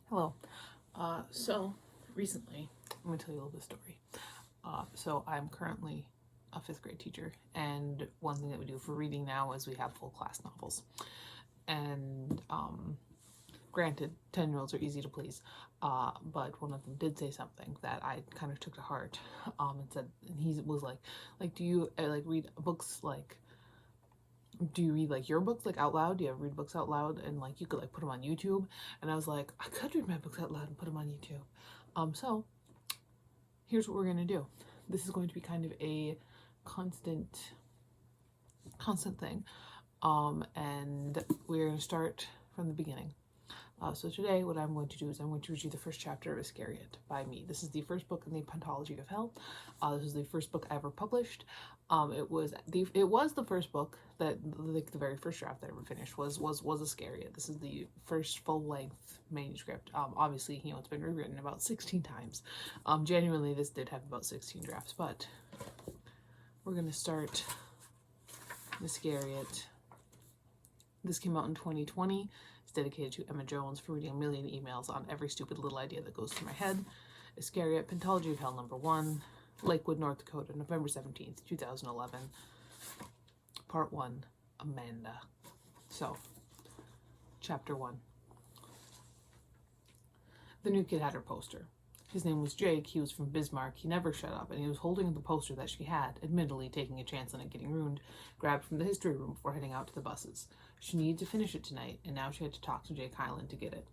Hello. So recently, I'm going to tell you a little bit of story. So I'm currently a fifth grade teacher, and one thing that we do for reading now is we have full class novels. And granted, 10-year-olds are easy to please, but one of them did say something that I kind of took to heart. And said, and he was like, do you read books do you read like your books like out loud? Do you ever read books out loud and like you could like put them on YouTube? And I was like, I could read my books out loud and put them on YouTube. So here's what we're gonna do. This is going to be kind of a constant thing. And we're gonna start from the beginning. So today, what I'm going to do is I'm going to read you the first chapter of Iscariot by me. This is the first book in the Pentology of Hell. This is the first book I ever published. It was the first book that like the very first draft that I ever finished was Iscariot. This is the first full length manuscript. Obviously, it's been rewritten about 16 times. Genuinely, this did have about 16 drafts, but we're gonna start Iscariot. This came out in 2020. It's dedicated to Emma Jones for reading a million emails on every stupid little idea that goes through my head. Iscariot, Pentology of Hell #1, Lakewood, North Dakota, November 17th, 2011. Part 1, Amanda. So, Chapter 1. The new kid had her poster. His name was Jake, he was from Bismarck, he never shut up, and he was holding the poster that she had, admittedly taking a chance on it getting ruined, grabbed from the history room before heading out to the buses. She needed to finish it tonight, and now she had to talk to Jake Highland to get it.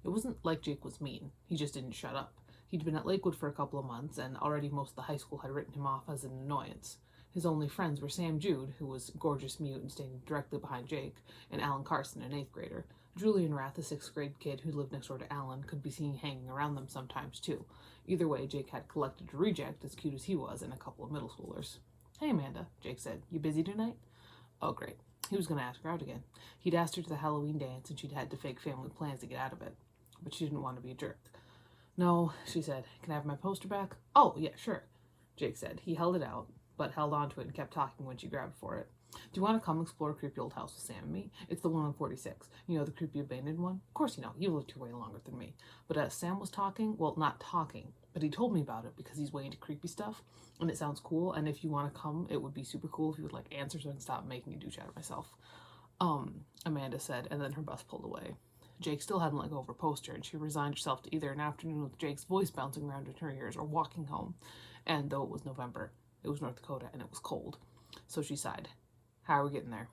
It wasn't like Jake was mean, he just didn't shut up. He'd been at Lakewood for a couple of months, and already most of the high school had written him off as an annoyance. His only friends were Sam Jude, who was gorgeous mute and standing directly behind Jake, and Alan Carson, an 8th grader. Julian Rath, a 6th grade kid who lived next door to Alan, could be seen hanging around them sometimes too. Either way, Jake had collected a reject, as cute as he was, and a couple of middle schoolers. Hey Amanda, Jake said, you busy tonight? Oh great. He was going to ask her out again. He'd asked her to the Halloween dance, and she'd had to fake family plans to get out of it. But she didn't want to be a jerk. No, she said. Can I have my poster back? Oh, yeah, sure, Jake said. He held it out, but held onto it and kept talking when she grabbed for it. Do you want to come explore a creepy old house with Sam and me? It's the one on 46. You know, the creepy abandoned one? Of course you know. You've lived here way longer than me. But as Sam was talking, well, not talking, but he told me about it because he's way into creepy stuff, and it sounds cool, and if you want to come, it would be super cool if you would, like, answer so I can stop making a douche out of myself. Amanda said, and then her bus pulled away. Jake still hadn't let go of her poster, and she resigned herself to either an afternoon with Jake's voice bouncing around in her ears or walking home. And though it was November, it was North Dakota, and it was cold. So she sighed. How are we getting there?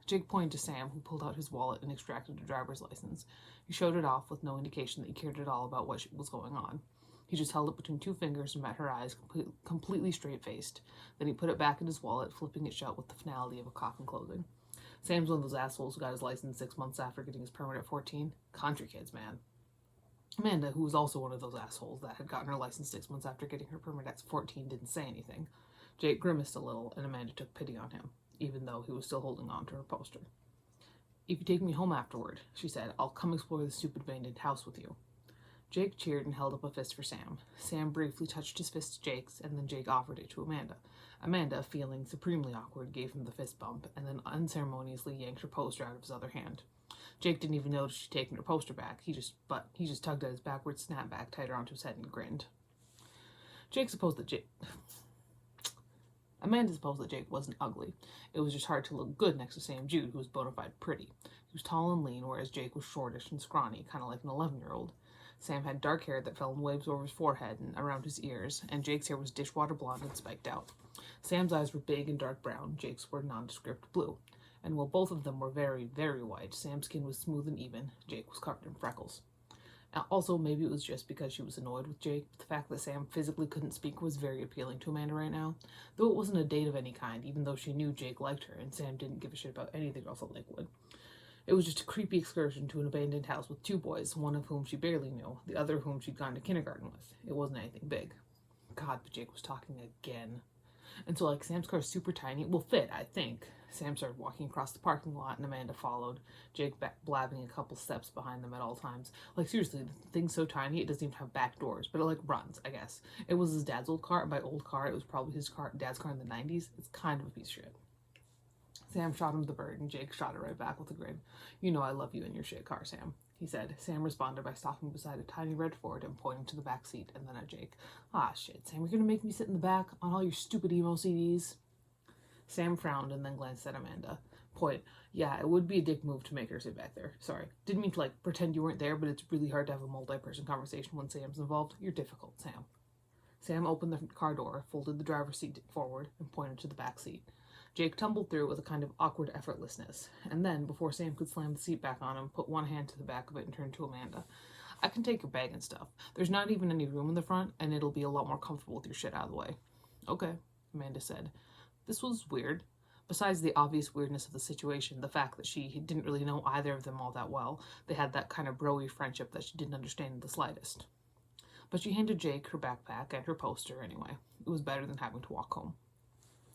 Jake pointed to Sam, who pulled out his wallet and extracted a driver's license. He showed it off with no indication that he cared at all about what was going on. He just held it between two fingers and met her eyes, completely straight-faced. Then he put it back in his wallet, flipping it shut with the finality of a coffin closing. Sam's one of those assholes who got his license 6 months after getting his permit at 14. Country kids, man. Amanda, who was also one of those assholes that had gotten her license 6 months after getting her permit at 14, didn't say anything. Jake grimaced a little, and Amanda took pity on him, even though he was still holding on to her poster. If you take me home afterward, she said, I'll come explore the stupid abandoned house with you. Jake cheered and held up a fist for Sam. Sam briefly touched his fist to Jake's, and then Jake offered it to Amanda. Amanda, feeling supremely awkward, gave him the fist bump, and then unceremoniously yanked her poster out of his other hand. Jake didn't even notice she'd taken her poster back. He just tugged at his backward snapback tighter onto his head and grinned. Amanda supposed that Jake wasn't ugly. It was just hard to look good next to Sam Jude, who was bona fide pretty. He was tall and lean, whereas Jake was shortish and scrawny, kind of like an 11-year-old. Sam had dark hair that fell in waves over his forehead and around his ears, and Jake's hair was dishwater blonde and spiked out. Sam's eyes were big and dark brown, Jake's were nondescript blue. And while both of them were very, very white, Sam's skin was smooth and even, Jake was covered in freckles. Also, maybe it was just because she was annoyed with Jake, but the fact that Sam physically couldn't speak was very appealing to Amanda right now. Though it wasn't a date of any kind, even though she knew Jake liked her, and Sam didn't give a shit about any of the girls at Lakewood. It was just a creepy excursion to an abandoned house with two boys, one of whom she barely knew, the other whom she'd gone to kindergarten with. It wasn't anything big. God, but Jake was talking again. And so, like, Sam's car's super tiny. It will fit, I think. Sam started walking across the parking lot, and Amanda followed, Jake blabbing a couple steps behind them at all times. Like, seriously, the thing's so tiny, it doesn't even have back doors, but it, like, runs, I guess. It was his dad's old car, and by old car, it was probably his dad's car in the 90s. It's kind of a piece of shit. Sam shot him the bird, and Jake shot it right back with a grin. You know I love you and your shit car, Sam. he said. Sam responded by stopping beside a tiny red Ford and pointing to the back seat and then at Jake. Ah, shit, Sam, you're gonna make me sit in the back on all your stupid emo CDs? Sam frowned and then glanced at Amanda. Point, yeah, it would be a dick move to make her sit back there. Sorry. Didn't mean to, pretend you weren't there, but it's really hard to have a multi-person conversation when Sam's involved. You're difficult, Sam. Sam opened the car door, folded the driver's seat forward, and pointed to the back seat. Jake tumbled through with a kind of awkward effortlessness, and then, before Sam could slam the seat back on him, put one hand to the back of it and turned to Amanda. I can take your bag and stuff. There's not even any room in the front, and it'll be a lot more comfortable with your shit out of the way. Okay, Amanda said. This was weird. Besides the obvious weirdness of the situation, the fact that she didn't really know either of them all that well, they had that kind of bro-y friendship that she didn't understand in the slightest. But she handed Jake her backpack and her poster anyway. It was better than having to walk home.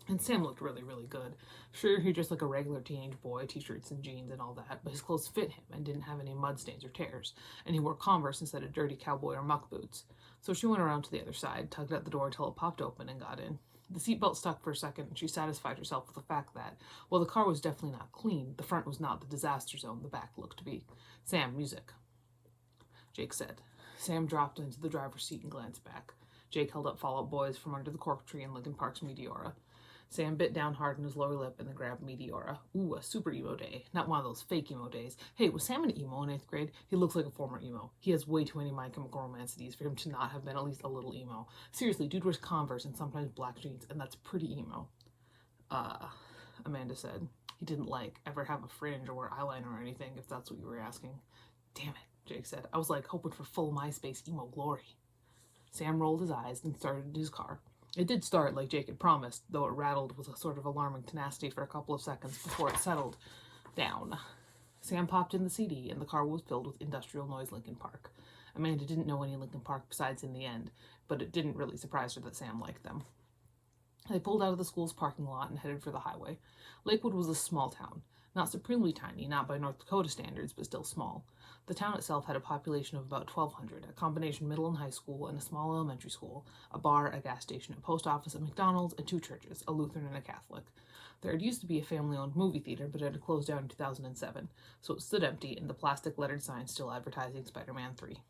And Sam looked really, really good. Sure, he dressed like a regular teenage boy, t-shirts and jeans and all that, but his clothes fit him and didn't have any mud stains or tears, and he wore Converse instead of dirty cowboy or muck boots. So she went around to the other side, tugged at the door until it popped open, and got in. The seatbelt stuck for a second, and she satisfied herself with the fact that, while the car was definitely not clean, the front was not the disaster zone the back looked to be. Sam, music, Jake said. Sam dropped into the driver's seat and glanced back. Jake held up Fall Out Boys from under the cork tree in Linkin Park's Meteora. Sam bit down hard on his lower lip and then grabbed Meteora. Ooh, a super emo day. Not one of those fake emo days. Hey, was Sam an emo in 8th grade? He looks like a former emo. He has way too many My Chemical Romance CDs for him to not have been at least a little emo. Seriously, dude wears Converse and sometimes black jeans, and that's pretty emo. Amanda said. He didn't, ever have a fringe or wear eyeliner or anything, if that's what you were asking. Damn it, Jake said. I was, hoping for full MySpace emo glory. Sam rolled his eyes and started his car. It did start like Jake had promised, though it rattled with a sort of alarming tenacity for a couple of seconds before it settled down. Sam popped in the CD, and the car was filled with industrial noise Linkin Park. Amanda didn't know any Linkin Park besides In the End, but it didn't really surprise her that Sam liked them. They pulled out of the school's parking lot and headed for the highway. Lakewood was a small town. Not supremely tiny, not by North Dakota standards, but still small. The town itself had a population of about 1,200, a combination middle and high school and a small elementary school, a bar, a gas station, a post office, a McDonald's, and 2 churches, a Lutheran and a Catholic. There had used to be a family-owned movie theater, but it had closed down in 2007, so it stood empty and the plastic lettered sign still advertising Spider-Man 3.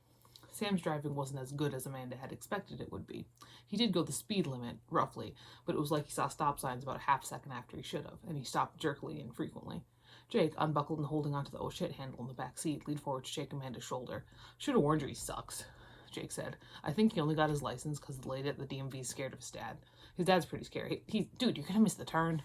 Sam's driving wasn't as good as Amanda had expected it would be. He did go the speed limit, roughly, but it was like he saw stop signs about a half-second after he should have, and he stopped jerkily and frequently. Jake, unbuckled and holding onto the oh shit handle in the back seat, leaned forward to shake Amanda's shoulder. Should have warned you he sucks, Jake said. I think he only got his license because the lady at the DMV is scared of his dad. His dad's pretty scary. Dude, you're gonna miss the turn.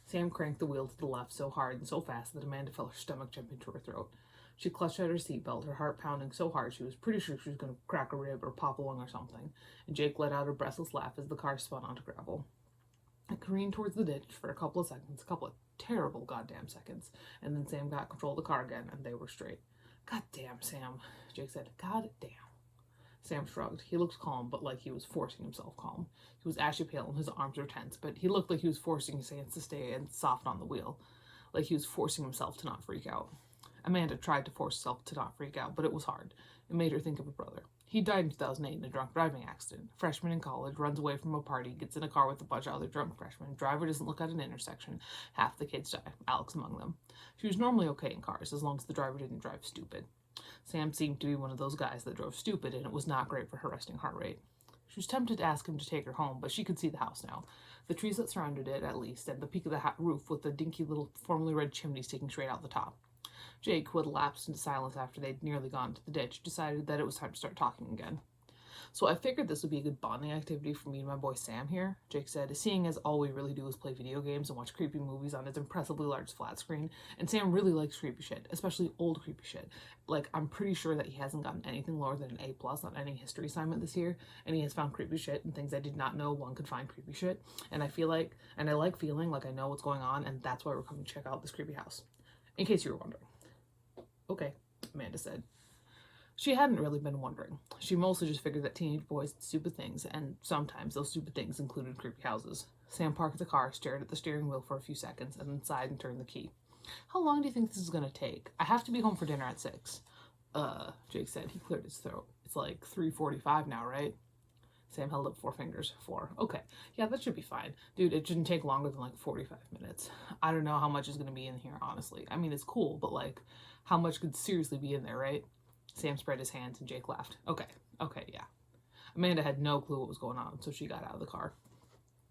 Sam cranked the wheel to the left so hard and so fast that Amanda felt her stomach jump into her throat. She clutched at her seatbelt, her heart pounding so hard she was pretty sure she was going to crack a rib or pop a lung or something, and Jake let out a breathless laugh as the car spun onto gravel. It careened towards the ditch for a couple of terrible goddamn seconds, and then Sam got control of the car again, and they were straight. God damn, Sam, Jake said. God damn. Sam shrugged. He looked calm, but like he was forcing himself calm. He was ashy pale and his arms were tense, but he looked like he was forcing his hands to stay and soft on the wheel, like he was forcing himself to not freak out. Amanda tried to force herself to not freak out, but it was hard. It made her think of her brother. He died in 2008 in a drunk driving accident. Freshman in college, runs away from a party, gets in a car with a bunch of other drunk freshmen. Driver doesn't look at an intersection. Half the kids die, Alex among them. She was normally okay in cars, as long as the driver didn't drive stupid. Sam seemed to be one of those guys that drove stupid, and it was not great for her resting heart rate. She was tempted to ask him to take her home, but she could see the house now. The trees that surrounded it, at least, and the peak of the roof with the dinky little formerly red chimney sticking straight out the top. Jake, who had lapsed into silence after they'd nearly gone to the ditch, decided that it was time to start talking again. So I figured this would be a good bonding activity for me and my boy Sam here, Jake said, seeing as all we really do is play video games and watch creepy movies on his impressively large flat screen, and Sam really likes creepy shit, especially old creepy shit. I'm pretty sure that he hasn't gotten anything lower than an A+ on any history assignment this year, and he has found creepy shit and things I did not know one could find creepy shit, and I like feeling like I know what's going on, and that's why we're coming to check out this creepy house. In case you were wondering. Okay, Amanda said. She hadn't really been wondering. She mostly just figured that teenage boys did stupid things, and sometimes those stupid things included creepy houses. Sam parked the car, stared at the steering wheel for a few seconds, and then sighed and turned the key. How long do you think this is going to take? I have to be home for dinner at 6. Jake said. He cleared his throat. It's 3:45 now, right? Sam held up 4 fingers. 4. Okay. Yeah, that should be fine. Dude, it shouldn't take longer than like 45 minutes. I don't know how much is going to be in here, honestly. I mean, it's cool, but like, how much could seriously be in there, right? Sam spread his hands and Jake laughed. Okay, yeah. Amanda had no clue what was going on, so she got out of the car.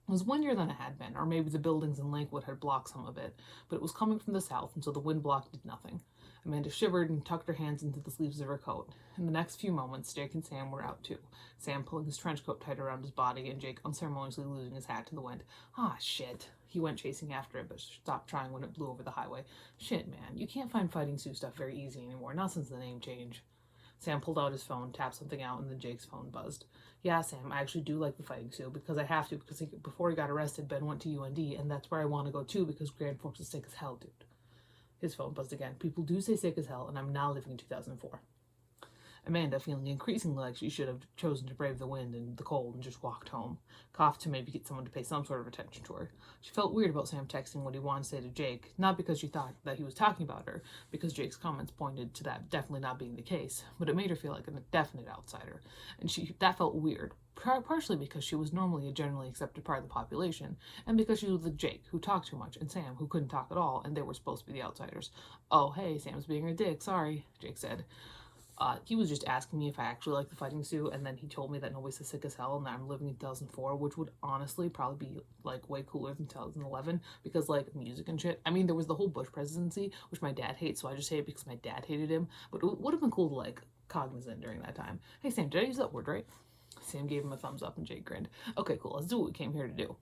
It was windier than it had been, or maybe the buildings in Lakewood had blocked some of it, but it was coming from the south, and so the wind block did nothing. Amanda shivered and tucked her hands into the sleeves of her coat. In the next few moments, Jake and Sam were out too, Sam pulling his trench coat tight around his body, and Jake unceremoniously losing his hat to the wind. Ah, shit. He went chasing after it, but stopped trying when it blew over the highway. Shit, man, you can't find fighting suit stuff very easy anymore, not since the name change. Sam pulled out his phone, tapped something out, and then Jake's phone buzzed. Yeah, Sam, I actually do like the fighting suit because I have to, because before he got arrested, Ben went to UND, and that's where I want to go too because Grand Forks is sick as hell, dude. His phone buzzed again. People do say sick as hell, and I'm now living in 2004. Amanda, feeling increasingly like she should have chosen to brave the wind and the cold and just walked home, coughed to maybe get someone to pay some sort of attention to her. She felt weird about Sam texting what he wanted to say to Jake, not because she thought that he was talking about her, because Jake's comments pointed to that definitely not being the case, but it made her feel like a definite outsider, and that felt weird, partially because she was normally a generally accepted part of the population, and because she was with Jake, who talked too much, and Sam, who couldn't talk at all, and they were supposed to be the outsiders. Oh, hey, Sam's being a dick, sorry, Jake said. He was just asking me if I actually like the fighting suit, and then he told me that nobody's as sick as hell and that I'm living in 2004, which would honestly probably be like way cooler than 2011 because like music and shit. I mean, there was the whole Bush presidency, which my dad hates, so I just say it because my dad hated him, but it would have been cool to like cognizant during that time. Hey Sam, did I use that word right? Sam gave him a thumbs up and Jake grinned. Okay, cool, let's do what we came here to do.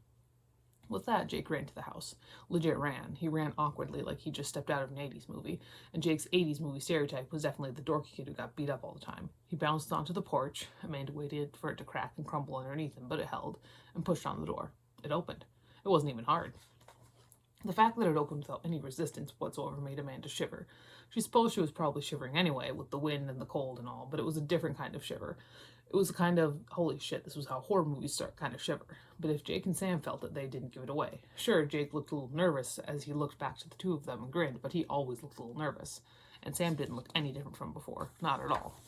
With that, Jake ran to the house. Legit ran. He ran awkwardly like he just stepped out of an 80s movie. And Jake's 80s movie stereotype was definitely the dorky kid who got beat up all the time. He bounced onto the porch. Amanda waited for it to crack and crumble underneath him, but it held, and pushed on the door. It opened. It wasn't even hard. The fact that it opened without any resistance whatsoever made Amanda shiver. She supposed she was probably shivering anyway, with the wind and the cold and all, but it was a different kind of shiver. It was a kind of, holy shit, this was how horror movies start kind of shiver. But if Jake and Sam felt it, they didn't give it away. Sure, Jake looked a little nervous as he looked back to the two of them and grinned, but he always looked a little nervous. And Sam didn't look any different from before. Not at all.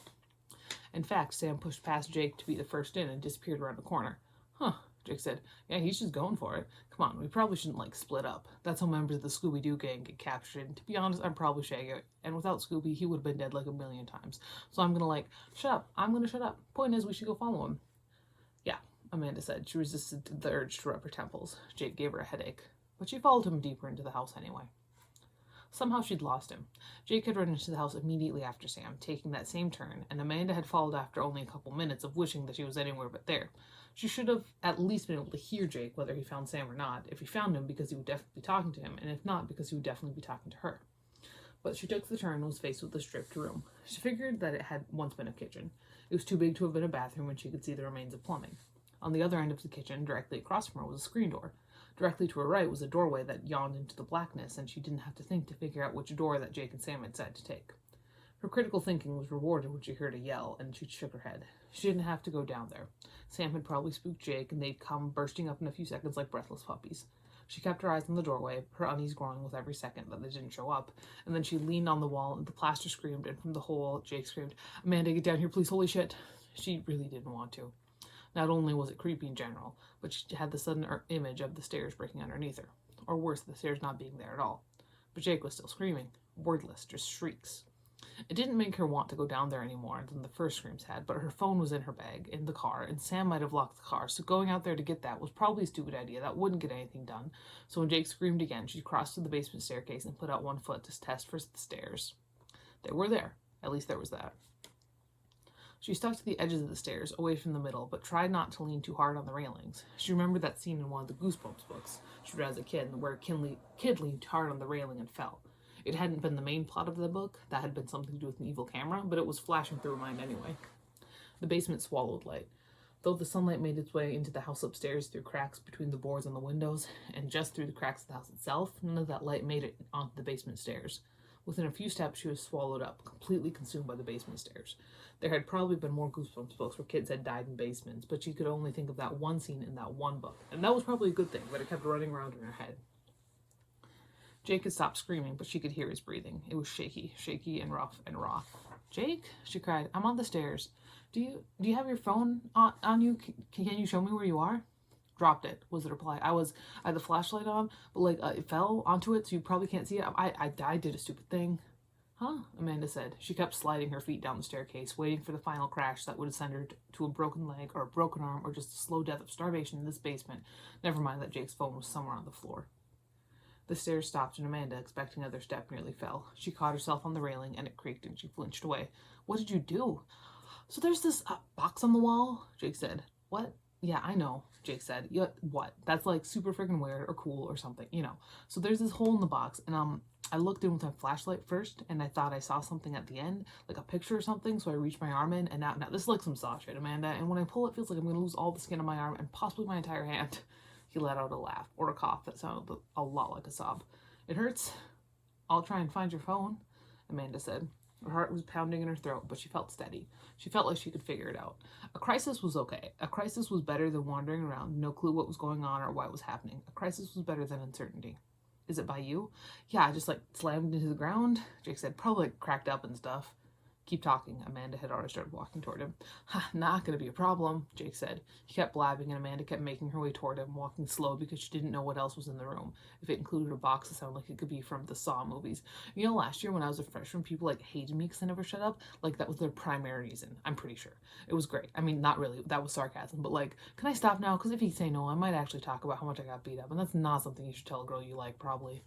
In fact, Sam pushed past Jake to be the first in and disappeared around the corner. Huh, Jake said. Yeah, he's just going for it. Come on, we probably shouldn't, like, split up. That's how members of the Scooby-Doo gang get captured. And to be honest, I'm probably Shaggy. And without Scooby, he would have been dead like a million times. So I'm gonna, like, shut up. I'm gonna shut up. Point is, we should go follow him. Yeah, Amanda said. She resisted the urge to rub her temples. Jake gave her a headache. But she followed him deeper into the house anyway. Somehow she'd lost him. Jake had run into the house immediately after Sam, taking that same turn, and Amanda had followed after only a couple minutes of wishing that she was anywhere but there. She should have at least been able to hear Jake, whether he found Sam or not, if he found him because he would definitely be talking to him, and if not, because he would definitely be talking to her. But she took the turn and was faced with a stripped room. She figured that it had once been a kitchen. It was too big to have been a bathroom, and she could see the remains of plumbing. On the other end of the kitchen, directly across from her, was a screen door. Directly to her right was a doorway that yawned into the blackness, and she didn't have to think to figure out which door that Jake and Sam had decided to take. Her critical thinking was rewarded when she heard a yell, and she shook her head. She didn't have to go down there. Sam had probably spooked Jake, and they'd come bursting up in a few seconds like breathless puppies. She kept her eyes on the doorway, her unease growing with every second that they didn't show up, and then she leaned on the wall, and the plaster screamed, and from the hole, Jake screamed, "Amanda, get down here, please, holy shit." She really didn't want to. Not only was it creepy in general, but she had the sudden image of the stairs breaking underneath her. Or worse, the stairs not being there at all. But Jake was still screaming. Wordless, just shrieks. It didn't make her want to go down there any more than the first screams had, but her phone was in her bag, in the car, and Sam might have locked the car, so going out there to get that was probably a stupid idea. That wouldn't get anything done. So when Jake screamed again, she crossed to the basement staircase and put out one foot to test for the stairs. They were there. At least there was that. She stuck to the edges of the stairs, away from the middle, but tried not to lean too hard on the railings. She remembered that scene in one of the Goosebumps books she read as a kid, where a kid leaned hard on the railing and fell. It hadn't been the main plot of the book, that had been something to do with an evil camera, but it was flashing through her mind anyway. The basement swallowed light. Though the sunlight made its way into the house upstairs through cracks between the boards on the windows, and just through the cracks of the house itself, none of that light made it onto the basement stairs. Within a few steps, she was swallowed up, completely consumed by the basement stairs. There had probably been more Goosebumps books where kids had died in basements, but she could only think of that one scene in that one book, and that was probably a good thing, but it kept running around in her head. Jake had stopped screaming, but she could hear his breathing. It was shaky and rough and raw. Jake, she cried, I'm on the stairs. Do you have your phone on you? Can you show me where you are? Dropped it, was the reply. I had the flashlight on, but like it fell onto it, so you probably can't see it. I did a stupid thing. Huh? Amanda said. She kept sliding her feet down the staircase, waiting for the final crash that would send her to a broken leg or a broken arm or just a slow death of starvation in this basement. Never mind that Jake's phone was somewhere on the floor. The stairs stopped and Amanda, expecting another step, nearly fell. She caught herself on the railing and it creaked and she flinched away. What did you do? So there's this box on the wall, Jake said. What? Yeah, I know, Jake said. Yeah, what? That's like super freaking weird or cool or something, you know. So there's this hole in the box and I looked in with my flashlight first and I thought I saw something at the end, like a picture or something, so I reached my arm in and now this is like some saw shit, Amanda, and when I pull it feels like I'm gonna lose all the skin on my arm and possibly my entire hand. He let out a laugh, or a cough that sounded a lot like a sob. It hurts. I'll try and find your phone, Amanda said. Her heart was pounding in her throat, but she felt steady. She felt like she could figure it out. A crisis was okay. A crisis was better than wandering around, no clue what was going on or why it was happening. A crisis was better than uncertainty. Is it by you? Yeah, I just like slammed into the ground, Jake said, probably like cracked up and stuff. Keep talking. Amanda had already started walking toward him. Not gonna be a problem, Jake said. He kept blabbing and Amanda kept making her way toward him, walking slow because she didn't know what else was in the room. If it included a box that sounded like it could be from the Saw movies. You know, last year when I was a freshman, people like hated me because I never shut up. Like that was their primary reason. I'm pretty sure. It was great. I mean, not really. That was sarcasm. But like, can I stop now? Because if you say no, I might actually talk about how much I got beat up. And that's not something you should tell a girl you like, probably.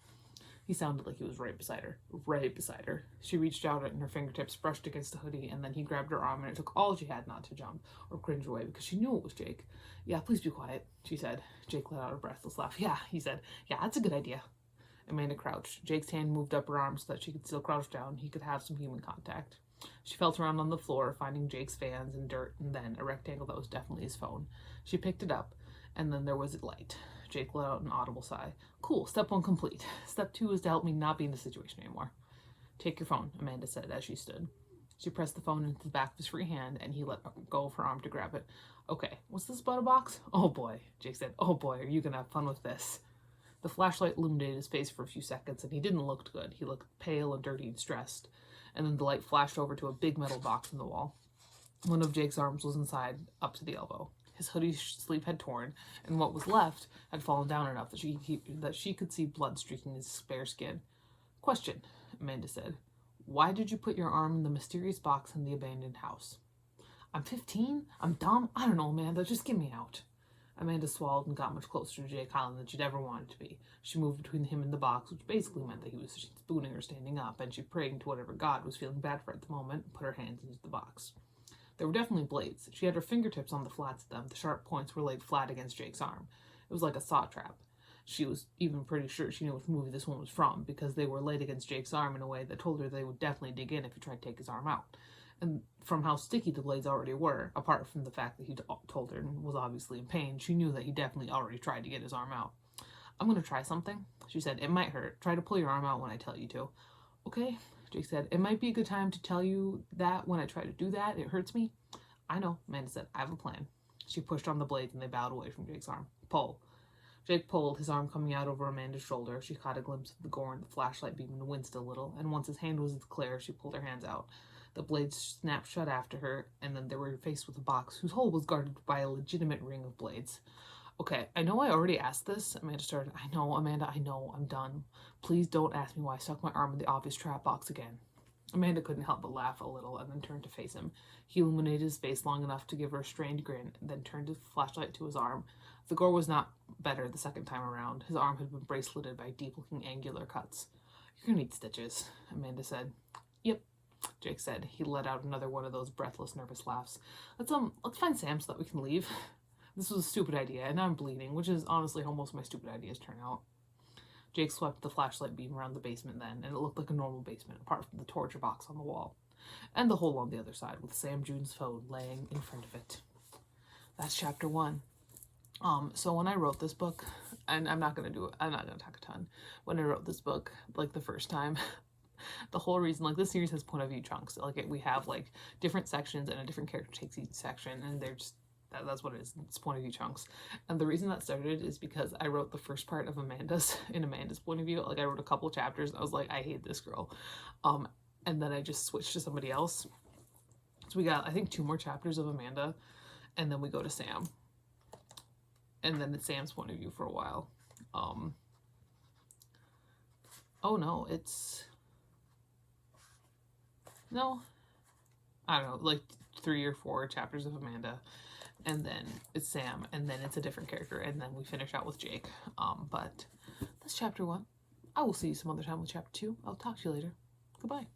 He sounded like he was right beside her. Right beside her. She reached out and her fingertips brushed against the hoodie, and then he grabbed her arm, and it took all she had not to jump or cringe away because she knew it was Jake. Yeah, please be quiet, she said. Jake let out a breathless laugh. Yeah, he said. Yeah, that's a good idea. Amanda crouched. Jake's hand moved up her arm so that she could still crouch down. He could have some human contact. She felt around on the floor, finding Jake's fans and dirt, and then a rectangle that was definitely his phone. She picked it up, and then there was a light. Jake let out an audible sigh. Cool, step 1 complete. Step 2 is to help me not be in this situation anymore. Take your phone, Amanda said as she stood. She pressed the phone into the back of his free hand, and he let go of her arm to grab it. Okay, what's this about a box? Oh boy, Jake said. Oh boy, are you gonna have fun with this? The flashlight illuminated his face for a few seconds, and he didn't look good. He looked pale and dirty and stressed. And then the light flashed over to a big metal box in the wall. One of Jake's arms was inside, up to the elbow. His hoodie sleeve had torn, and what was left had fallen down enough that she could see blood streaking his bare skin. Question, Amanda said. Why did you put your arm in the mysterious box in the abandoned house? I'm 15? I'm dumb? I don't know, Amanda. Just get me out. Amanda swallowed and got much closer to Jake Holland than she'd ever wanted to be. She moved between him and the box, which basically meant that he was spooning her standing up, and she prayed to whatever God was feeling bad for at the moment and put her hands into the box. There were definitely blades. She had her fingertips on the flats of them. The sharp points were laid flat against Jake's arm. It was like a saw trap. She was even pretty sure she knew which movie this one was from, because they were laid against Jake's arm in a way that told her they would definitely dig in if he tried to take his arm out. And from how sticky the blades already were, apart from the fact that he told her and was obviously in pain, she knew that he definitely already tried to get his arm out. I'm going to try something, she said. It might hurt. Try to pull your arm out when I tell you to. Okay, Jake said. It might be a good time to tell you that when I try to do that, it hurts me. I know, Amanda said. I have a plan. She pushed on the blades and they bowed away from Jake's arm. Pull. Jake pulled, his arm coming out over Amanda's shoulder. She caught a glimpse of the gore in the flashlight beam and winced a little, and once his hand was clear, she pulled her hands out. The blades snapped shut after her, and then they were faced with a box whose hole was guarded by a legitimate ring of blades. Okay, I know I already asked this, Amanda started. I know, Amanda, I know, I'm done. Please don't ask me why I stuck my arm in the obvious trap box again. Amanda couldn't help but laugh a little and then turned to face him. He illuminated his face long enough to give her a strained grin, then turned his flashlight to his arm. The gore was not better the second time around. His arm had been braceleted by deep-looking angular cuts. You're gonna need stitches, Amanda said. Yep, Jake said. He let out another one of those breathless, nervous laughs. Let's find Sam so that we can leave. This was a stupid idea, and now I'm bleeding, which is honestly how most of my stupid ideas turn out. Jake swept the flashlight beam around the basement then, and it looked like a normal basement, apart from the torture box on the wall. And the hole on the other side, with Sam June's phone laying in front of it. That's chapter 1. So when I wrote this book, and I'm not gonna talk a ton. When I wrote this book, like the first time, the whole reason, like this series has point of view chunks. Like we have like different sections and a different character takes each section, and they're just, that's what it is. It's point of view chunks. And the reason that started is because I wrote the first part of Amanda's point of view. Like I wrote a couple chapters and I was like, I hate this girl. And then I just switched to somebody else. So we got, I think, 2 more chapters of Amanda, and then we go to Sam. And then it's Sam's point of view for a while. Oh no, no, I don't know, like 3 or 4 chapters of Amanda, and then it's Sam, and then it's a different character, and then we finish out with Jake. But that's chapter 1. I will see you some other time with chapter 2. I'll talk to you later. Goodbye.